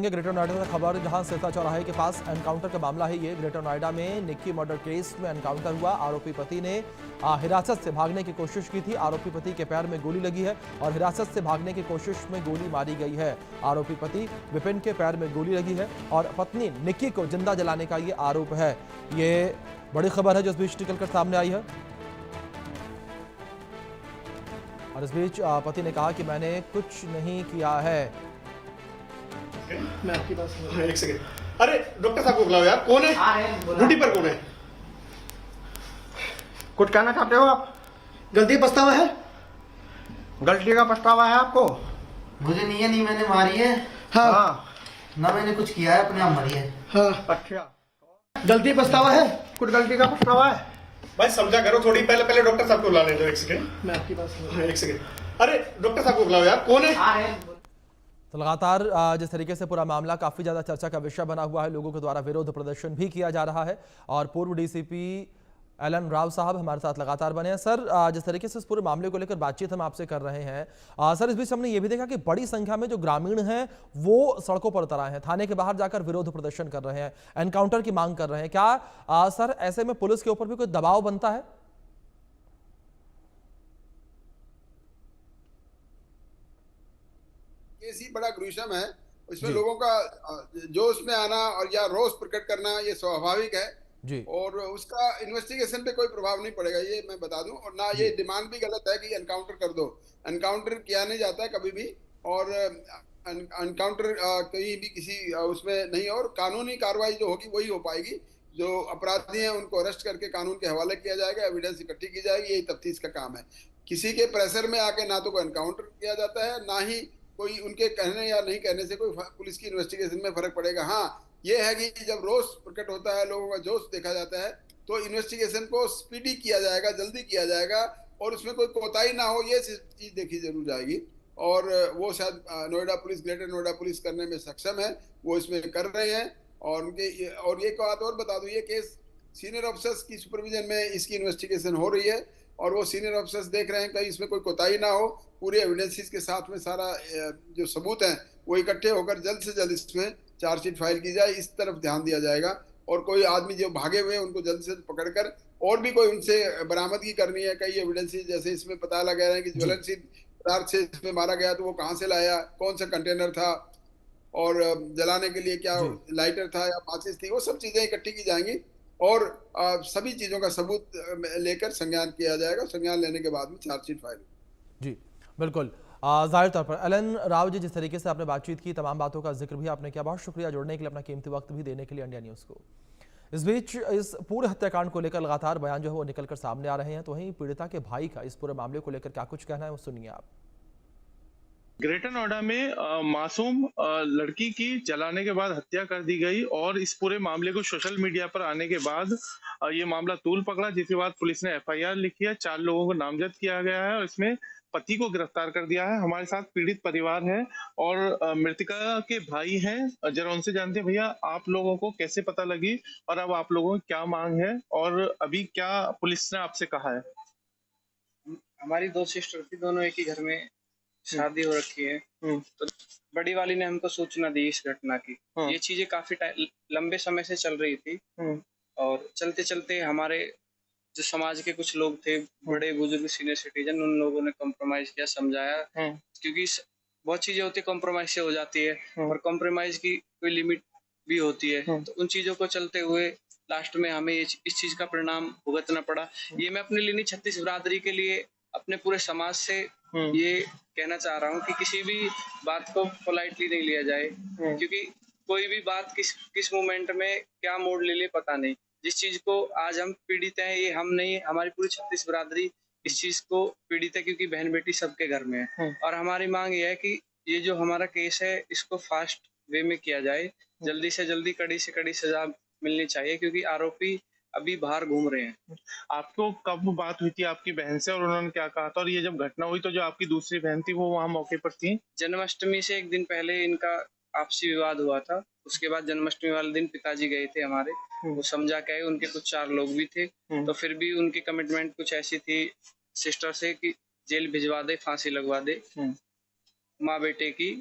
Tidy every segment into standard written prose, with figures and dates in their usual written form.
Greater Noida से खबर, जहां सिरसा चौराहे के पास एनकाउंटर का मामला है। ये ग्रेटर नोएडा में निक्की मर्डर केस में एनकाउंटर हुआ। आरोपी पति ने हिरासत से भागने की कोशिश की थी। आरोपी पति के पैर में गोली लगी है और हिरासत से भागने की कोशिश में गोली मारी गई है। आरोपी पति विपिन के पैर में गोली लगी है और पत्नी निक्की को जिंदा जलाने का ये आरोप है। ये बड़ी खबर है जो इस बीच निकलकर सामने आई है। और इस बीच पति ने कहा कि मैंने कुछ नहीं किया है। मैं आपकी बात सुन रहा हूं। एक सेकंड, अरे डॉक्टर साहब को बुलाओ यार। कौन है ड्यूटी पर? कौन है? कुछ कहना चाहते हो आप? गलती पछतावा है? गलती का पछतावा है आपको? मुझे नहीं है, नहीं मैंने मारी है। हाँ ना मैंने कुछ किया है, अपने आप मरी है। हाँ। अच्छा, गलती पछतावा है? कुछ गलती का पछतावा है? भाई समझा करो थोड़ी। पहले डॉक्टर साहब को बुला ले दो। एक सेकंड, मैं आपकी बात सुन रहा हूं। एक सेकंड, अरे डॉक्टर साहब को बुलाओ यार। कौन है? तो लगातार जिस तरीके से पूरा मामला काफी ज्यादा चर्चा का विषय बना हुआ है, लोगों के द्वारा विरोध प्रदर्शन भी किया जा रहा है और पूर्व डीसीपी एलन राव साहब हमारे साथ लगातार बने हैं। सर, जिस तरीके से इस पूरे मामले को लेकर बातचीत हम आपसे कर रहे हैं, सर इस बीच हमने ये भी देखा कि बड़ी संख्या में जो ग्रामीण हैं वो सड़कों पर उतर आए हैं, थाने के बाहर जाकर विरोध प्रदर्शन कर रहे हैं, एनकाउंटर की मांग कर रहे हैं। क्या सर ऐसे में पुलिस के ऊपर भी कोई दबाव बनता है? केस ही बड़ा ग्रुशम है। इसमें लोगों का जोश में आना और या रोष प्रकट करना ये स्वाभाविक है जी। और उसका इन्वेस्टिगेशन पे कोई प्रभाव नहीं पड़ेगा, ये मैं बता दूं। और ना ये डिमांड भी गलत है कि एनकाउंटर कर दो। एनकाउंटर किया नहीं जाता है कभी भी, और एनकाउंटर कहीं भी किसी उसमें नहीं, और कानूनी कार्रवाई जो होगी वही हो पाएगी। जो अपराधी हैं उनको अरेस्ट करके कानून के हवाले किया जाएगा, एविडेंस इकट्ठी की जाएगी, यही तफ्तीश का काम है। किसी के प्रेशर में आके ना तो कोई एनकाउंटर किया जाता है, ना ही कोई उनके कहने या नहीं कहने से कोई पुलिस की इन्वेस्टिगेशन में फर्क पड़ेगा। हाँ, ये है कि जब रोष प्रकट होता है, लोगों का जोश देखा जाता है, तो इन्वेस्टिगेशन को स्पीडी किया जाएगा, जल्दी किया जाएगा और उसमें कोई कोताही ना हो, ये चीज देखी जरूर जाएगी। और वो शायद Noida police, greater Noida police करने में सक्षम है, वो इसमें कर रहे हैं। और उनके और ये बात और बता दूं, ये केस सीनियर ऑफिसर्स की सुपरविजन में इसकी इन्वेस्टिगेशन हो रही है और वो सीनियर ऑफिसर्स देख रहे हैं कहीं इसमें कोई कोताही ना हो। पूरे एविडेंसेस के साथ में सारा जो सबूत हैं वो इकट्ठे होकर जल्द से जल्द इसमें चार्जशीट फाइल की जाए, इस तरफ ध्यान दिया जाएगा। और कोई आदमी जो भागे हुए हैं उनको जल्द से जल्द पकड़कर, और भी कोई उनसे बरामदगी करनी है, कई एविडेंसेस जैसे इसमें पता लगा रहे हैं कि ज्वलनशील पदार्थ से इसमें मारा गया, तो वो कहाँ से लाया, कौन सा कंटेनर था और जलाने के लिए क्या लाइटर था या माचिस थी, वो सब चीजें इकट्ठी की जाएंगी और सभी चीजों का सबूत लेकर संज्ञान किया जाएगा। संज्ञान लेने के बाद में चार्जशीट फाइल। जी बिल्कुल, जाहिर तौर पर एलन राव जी, जिस तरीके से आपने बातचीत की, तमाम बातों का जिक्र भी आपने किया, बहुत शुक्रिया जुड़ने के लिए, अपना कीमती वक्त भी देने के लिए इंडिया न्यूज़ को। इस बीच इस पूरे हत्याकांड को लेकर लगातार बयान जो है वो निकलकर सामने आ रहे हैं, तो वहीं पीड़िता के भाई का इस पूरे मामले को लेकर क्या कुछ कहना है वो सुनिए आप। ग्रेटर नोएडा में मासूम लड़की की जलाने के बाद हत्या कर दी गई और इस पूरे मामले को सोशल मीडिया पर आने के बाद ये मामला तूल पकड़ा, जिसके बाद पुलिस ने एफआईआर लिखी है, 4 लोगों को नामजद किया गया है और इसमें पति को गिरफ्तार कर दिया है। हमारे साथ पीड़ित परिवार है और मृतका के भाई हैं। जरा उनसे जानते हैं, भैया आप लोगों को कैसे पता लगी और अब आप लोगों की क्या मांग है और अभी क्या पुलिस ने आपसे कहा है? हमारी 2 सिस्टर थी, दोनों एक ही घर में शादी हो रखी है। तो बड़ी वाली ने हमको सूचना दी इस घटना की। ये चीजें काफी लंबे समय से चल रही थी और चलते चलते हमारे जो समाज के कुछ लोग थे, बड़े बुजुर्ग सीनियर सिटीजन, उन लोगों ने कॉम्प्रोमाइज किया, समझाया, क्योंकि बहुत चीजें होती है कॉम्प्रोमाइज से हो जाती है और कॉम्प्रोमाइज की कोई लिमिट भी होती है। तो उन चीजों को चलते हुए लास्ट में हमें इस चीज का परिणाम भुगतना पड़ा। ये मैं अपने लिए नहीं, 36 बिरादरी के लिए, अपने पूरे समाज से ये कहना चाह रहा हूँ कि किसी भी बात को पोलाइटली नहीं लिया जाए, क्योंकि कोई भी बात किस मोमेंट में क्या मोड़ ले ले पता नहीं। जिस चीज को आज हम पीड़ित हैं, ये हम नहीं, हमारी पूरी 36 बिरादरी इस चीज को पीड़ित है, क्योंकि बहन बेटी सबके घर में है। और हमारी मांग ये है कि ये जो हमारा केस है इसको फास्ट वे में किया जाए, जल्दी से जल्दी कड़ी से कड़ी सजा मिलनी चाहिए, क्योंकि आरोपी अभी बाहर घूम रहे हैं। आपको कब बात हुई थी आपकी बहन से और उन्होंने क्या कहा था? और ये जब घटना हुई तो जो आपकी दूसरी बहन थी वो वहाँ मौके पर थी? जन्माष्टमी से 1 दिन पहले इनका आपसी विवाद हुआ था। उसके बाद जन्माष्टमी वाले दिन पिताजी गए थे हमारे, वो समझा के आए, उनके कुछ 4 लोग भी थे। तो फिर भी उनकी कमिटमेंट कुछ ऐसी थी सिस्टर से कि जेल भिजवा दे, फांसी लगवा दे, माँ बेटे की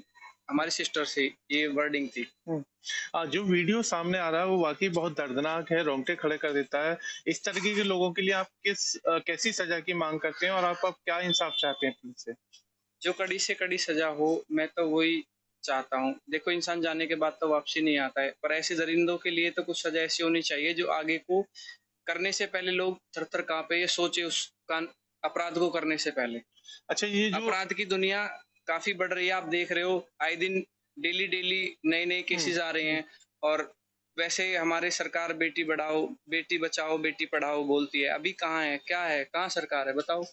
हमारी सिस्टर से ये वर्डिंग थी। जो वीडियो सामने आ रहा है वो वाकई बहुत दर्दनाक है, रोंगटे खड़े कर देता है। इस तरीके के लोगों के लिए आप कैसी सजा की मांग करते हैं और आप क्या इंसाफ चाहते हैं पुलिस से? जो कड़ी से कड़ी सजा हो, मैं तो वही चाहता हूँ। देखो, इंसान जाने के बाद तो वापसी नहीं आता है, पर ऐसे दरिंदों के लिए तो कुछ सजा ऐसी होनी चाहिए जो आगे को करने से पहले लोग थर-थर काँपे, ये सोचे उस अपराध को करने से पहले। अच्छा, ये जो अपराध की दुनिया काफी बढ़ रही है, आप देख रहे हो, आए दिन डेली नए-नए केसेस आ रहे हैं। और वैसे हमारे सरकार बेटी बढ़ाओ, बेटी बचाओ, बेटी पढ़ाओ बोलती है, अभी कहाँ है, क्या है, कहाँ सरकार है, बताओ?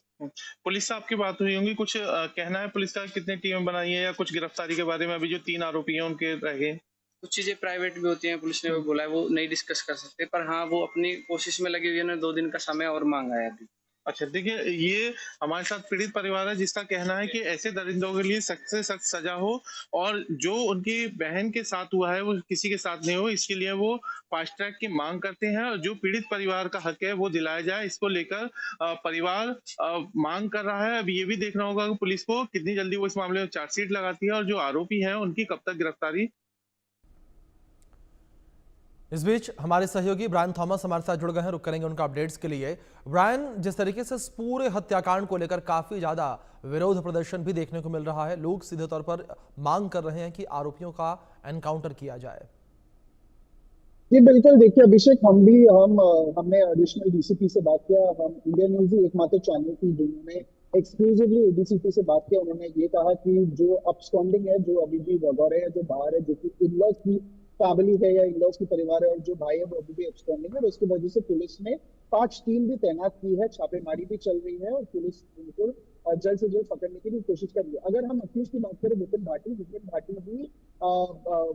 पुलिस से आपकी बात हुई होंगी, कुछ कहना है पुलिस का, कितनी टीमें बनाई है या कुछ गिरफ्तारी के बारे में? अभी जो 3 आरोपी हैं उनके रह गए। कुछ चीजें प्राइवेट भी होती हैं, पुलिस ने वो बोला है, वो नहीं डिस्कस कर सकते, पर हाँ, वो अपनी कोशिश में लगी हुई है, उन्होंने 2 दिन का समय और मांगा है अभी। अच्छा, देखिए, ये हमारे साथ पीड़ित परिवार है जिसका कहना है कि ऐसे दरिंदों के लिए सख्त से सख्त सजा हो और जो उनकी बहन के साथ हुआ है वो किसी के साथ नहीं हो, इसके लिए वो फास्ट ट्रैक की मांग करते हैं और जो पीड़ित परिवार का हक है वो दिलाया जाए। इसको लेकर परिवार मांग कर रहा है। अब ये भी देखना होगा कि पुलिस को कितनी जल्दी वो इस मामले में चार्जशीट लगाती है और जो आरोपी हैं उनकी कब तक गिरफ्तारी। इस बीच हमारे सहयोगी ब्रायन थॉमस हमारे साथ जुड़ गए हैं, रुक करेंगे उनका अपडेट्स के लिए। ब्रायन, जिस तरीके से इस पूरे हत्याकांड को लेकर काफी ज्यादा विरोध प्रदर्शन भी देखने को मिल रहा है, लोग सीधे तौर पर मांग कर रहे हैं कि आरोपियों का एनकाउंटर किया जाए। जी बिल्कुल, देखिए अभिषेक, हमने एडिशनल डीसीपी से बात किया। हम इंडियन न्यूज ही एकमात्र चैनल थी जिन्होंने एक्सक्लूसिवली एडीसीपी से बात किया। उन्होंने ये कहा कि जो अपस्टैंडिंग है, जो अभी भी वगैरह है, जो बाहर है, जो कि इन-लॉज की फैमिली है या इन-लॉज की परिवार है और जो भाई है वो अभी भी अपस्टैंडिंग है, और उसकी वजह से पुलिस ने 5 टीम भी तैनात की है, छापेमारी भी चल रही है और पुलिस उनको जल्द से जल्द पकड़ने की भी कोशिश कर रही है। अगर हम अक्यूज की बात करें विपिन भाटी भी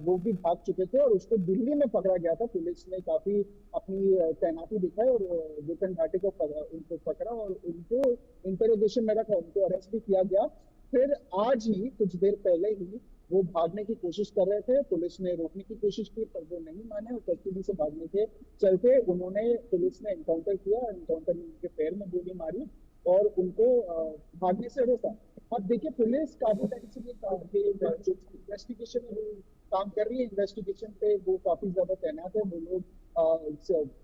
वो भी भाग चुके थे और उसको दिल्ली में पकड़ा गया था। पुलिस ने काफी अपनी तैनाती दिखाई और विपिन भाटी को उनको पकड़ा और उनको इंटरोगेशन में रखा, उनको अरेस्ट भी किया गया। फिर आज ही कुछ देर पहले ही वो भागने की कोशिश कर रहे थे, पुलिस ने रोकने की कोशिश की पर वो नहीं माने और कस्टडी से भागने के चलते पुलिस ने एनकाउंटर किया। एनकाउंटर में उनके पैर में गोली मारी और उनको भागने से रोका। अब देखिए, पुलिस काफी टाइम से जो इन्वेस्टिगेशन है वो काम कर रही है, इन्वेस्टिगेशन पे वो काफी ज्यादा तैनात है। वो लोग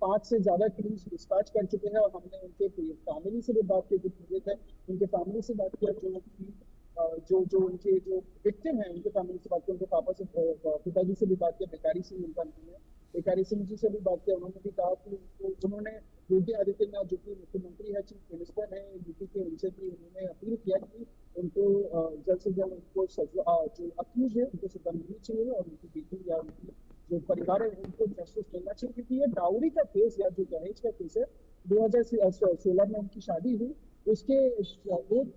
5 से ज्यादा टीम्स डिस्पैच कर चुके हैं और हमने उनके फैमिली से भी बात की, जो पीड़ित है उनके फैमिली से बात किया, जो उनके जो विक्टिम है उनके फैमिली से बात की, उनके पापा से, पिताजी से भी बात किया, भिखारी सिंह उनका नाम है, भिखारी सिंह जी से भी बात किया। उन्होंने भी कहा कि उन्होंने योगी आदित्यनाथ जो कि मुख्यमंत्री है, चीफ मिनिस्टर है यूपी के, उनसे भी उन्होंने अपील किया कि उनको जल्द से जल्द उनको जो अक्यूज है उनको सजा मिलनी चाहिए और उनकी बेटी या उनकी जो परिवार है उनको जस्टिस मिलना चाहिए, क्योंकि ये डाउरी का केस या जो दहेज का केस है, 2016 में उनकी शादी हुई, उसके 1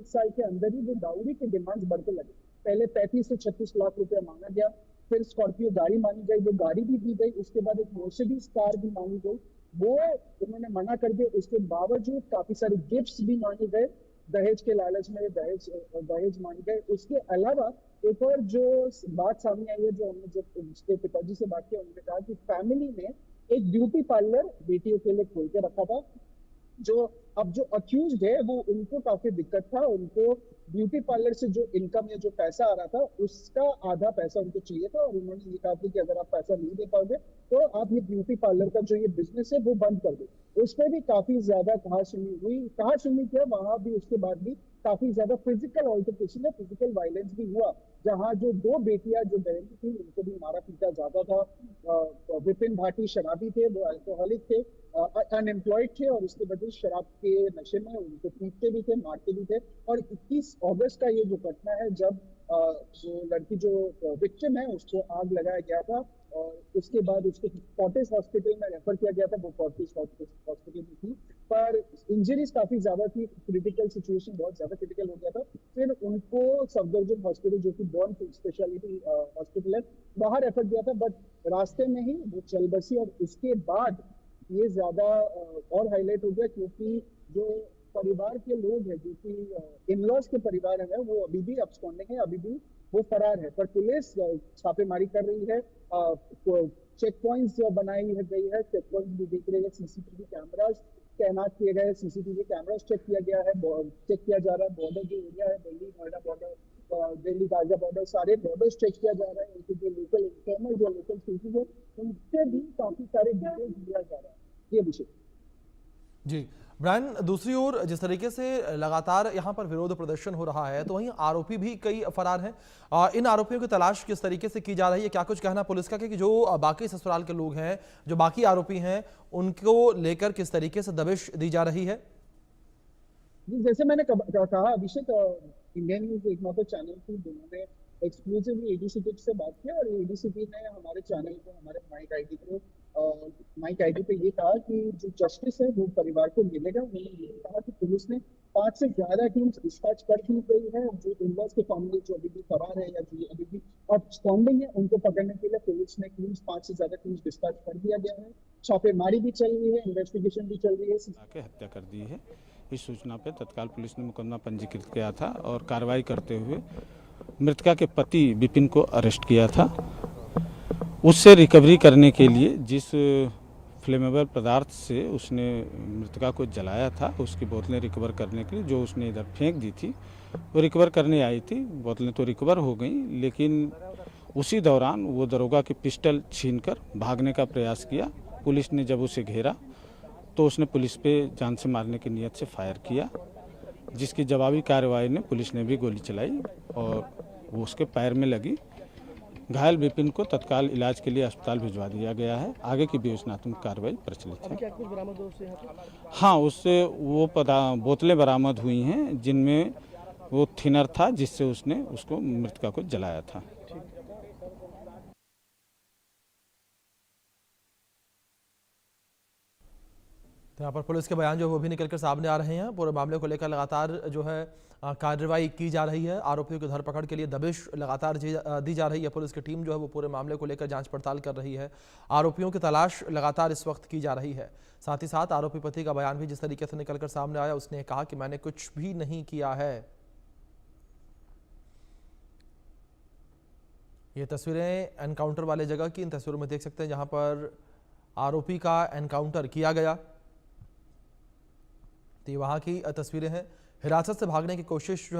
साल के अंदर ही वो डाउरी के डिमांड्स बढ़ते लगे। पहले 35 से 36 लाख रुपया मांगा गया, फिर स्कॉर्पियो गाड़ी मांगी गई, वो गाड़ी भी दी गई, उसके बाद एक मर्सिडीज कार भी मांगी गई, वो उन्होंने मना कर दिया। उसके बावजूद काफी सारे गिफ्ट्स भी मांगे गए, दहेज के लालच में दहेज मांगे गए। उसके अलावा एक और जो बात सामने आई है, जो हमने जब उसके पिताजी से बात की, उन्होंने कहा कि फैमिली ने एक ब्यूटी पार्लर बेटियों के लिए खोल के रखा था। अब जो अक्यूज्ड है वो उनको काफी दिक्कत था, उनको ब्यूटी पार्लर से जो इनकम या जो पैसा आ रहा था उसका आधा पैसा उनको चाहिए था और उन्होंने ये कहा था कि अगर आप पैसा नहीं दे पाओगे तो आप ये ब्यूटी पार्लर का जो ये बिजनेस है वो बंद कर दो। उस पर भी काफी ज्यादा कहासुनी किया, वहां भी उसके बाद भी काफी ज्यादा फिजिकल ऑल्टरकेशन है, फिजिकल वायलेंस भी हुआ, जहां जो 2 बेटियां जो बहन थी उनको भी मारा पीटा जाता था। विपिन भाटी शराबी थे, वो अल्कोहलिक थे, अनएम्प्लॉयड थे और उसके वजह शराब के नशे में उनको पीटते भी थे, मारते भी थे। और 21 अगस्त का ये जो घटना है, जब जो लड़की जो विक्टिम है उसको आग लगाया गया था और उसके बाद उसको फोर्टिस हॉस्पिटल में रेफर किया गया था, वो फोर्टिस हॉस्पिटल में थी, पर इंजरीज काफी ज्यादा थी, क्रिटिकल सिचुएशन बहुत ज्यादा क्रिटिकल हो गया था। फिर उनको सफदरजंग हॉस्पिटल, जो कि बॉर्न स्पेशलिटी हॉस्पिटल है, वहां रेफर किया था, बट रास्ते में ही वो चल बसी। और उसके बाद ये ज्यादा और हाईलाइट हो गया, क्योंकि जो परिवार के लोग हैं, जो कि इन-लॉज के परिवार है, वो अभी भी अपस्कॉन्डिंग है, अभी भी वो फरार है, पर पुलिस छापेमारी कर रही है, चेक पॉइंट्स बनाई गई है, चेक पॉइंट्स भी देख रही है, सीसीटीवी कैमरास तैनात किए गए, सीसीटीवी कैमरास चेक किया गया है, चेक किया जा रहा है। बॉर्डर जो एरिया है, दिल्ली नोएडा बॉर्डर, दिल्ली गाजिया बॉर्डर, सारे बॉर्डर्स चेक किया जा रहा है। उनके जो लोकल इंटरनल जो लोकल केसेज है उनसे भी काफी सारे डिटेल्स दिया जा रहा है। ये विषय जी ब्रायन, दूसरी ओर जिस तरीके से लगातार यहाँ पर विरोध प्रदर्शन हो रहा है तो वहीं आरोपी भी कई फरार हैं। इन आरोपियों की तलाश किस तरीके से की जा रही है, क्या कुछ कहना पुलिस का कि जो बाकी ससुराल के लोग हैं, जो बाकी आरोपी हैं, उनको लेकर किस तरीके से दबिश दी जा रही है? जैसे मैंने कहा अभिषेक, इंडियन न्यूज एकमात्र चैनल थी जिन्होंने एक्सक्लूसिवली एडीसीपी से बात किया और एडीसीपी ने हमारे चैनल को, हमारे माइक आईडी पे ये कहा कि जो जस्टिस है वो परिवार को मिलेगा। उन्होंने ये कहा कि पुलिस ने 5 से ज्यादा टीम्स डिस्पैच कर दी गई है। जो इनवर्स के फैमिली जो अभी भी फरार है या जो अभी भी आउटस्टैंडिंग है उनको पकड़ने के लिए पुलिस ने 5 से ज्यादा टीम्स डिस्पैच कर दिया गया है। छापेमारी भी चल रही है, इन्वेस्टिगेशन भी चल रही है। हत्या कर दी है। इस सूचना पे तत्काल पुलिस ने मुकदमा पंजीकृत किया था और कार्रवाई करते हुए मृतका के पति विपिन को अरेस्ट किया था। उससे रिकवरी करने के लिए जिस फ्लेमेबल पदार्थ से उसने मृतका को जलाया था उसकी बोतलें रिकवर करने के लिए जो उसने इधर फेंक दी थी वो रिकवर करने आई थी। बोतलें तो रिकवर हो गई, लेकिन उसी दौरान वो दरोगा की पिस्टल छीनकर भागने का प्रयास किया। पुलिस ने जब उसे घेरा तो उसने पुलिस पे जान से मारने की नीयत से फायर किया, जिसकी जवाबी कार्रवाई में पुलिस ने भी गोली चलाई और वो उसके पैर में लगी। घायल विपिन को तत्काल इलाज के लिए अस्पताल भिजवा दिया गया है। आगे की विवेचनात्मक कार्रवाई प्रचलित है। हाँ, उससे वो बोतलें बरामद हुई हैं जिनमें वो थिनर था जिससे उसने उसको मृतका को जलाया था। तो यहाँ पर पुलिस के बयान जो वो भी निकलकर सामने आ रहे हैं। पूरे मामले को लेकर लगातार जो है कार्रवाई की जा रही है। आरोपियों की धरपकड़ के लिए दबिश लगातार दी जा रही है। पुलिस की टीम जो है वो पूरे मामले को लेकर जांच पड़ताल कर रही है। आरोपियों की तलाश लगातार इस वक्त की जा रही है। साथ ही साथ आरोपी पति का बयान भी जिस तरीके से निकलकर सामने आया, उसने कहा कि मैंने कुछ भी नहीं किया है। ये तस्वीरें एनकाउंटर वाले जगह की, इन तस्वीरों में देख सकते हैं जहां पर आरोपी का एनकाउंटर किया गया। तो ये वहां की तस्वीरें हैं। हिरासत से भागने की कोशिश जो